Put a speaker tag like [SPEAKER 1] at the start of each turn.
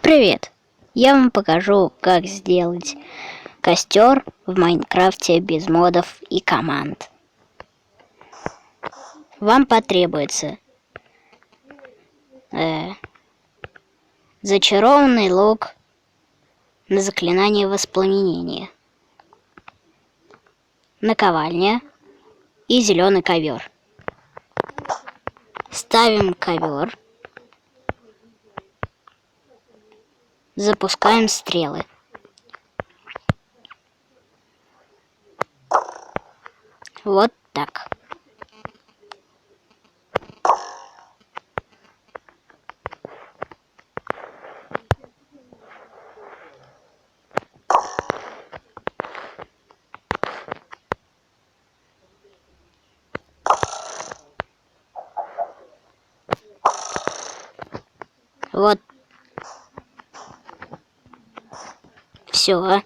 [SPEAKER 1] Привет! Я вам покажу, как сделать костер в Майнкрафте без модов и команд. Вам потребуется зачарованный лук на заклинание воспламенения, наковальня и зеленый ковер. Ставим ковер, запускаем стрелы. Вот так. Вот. Все.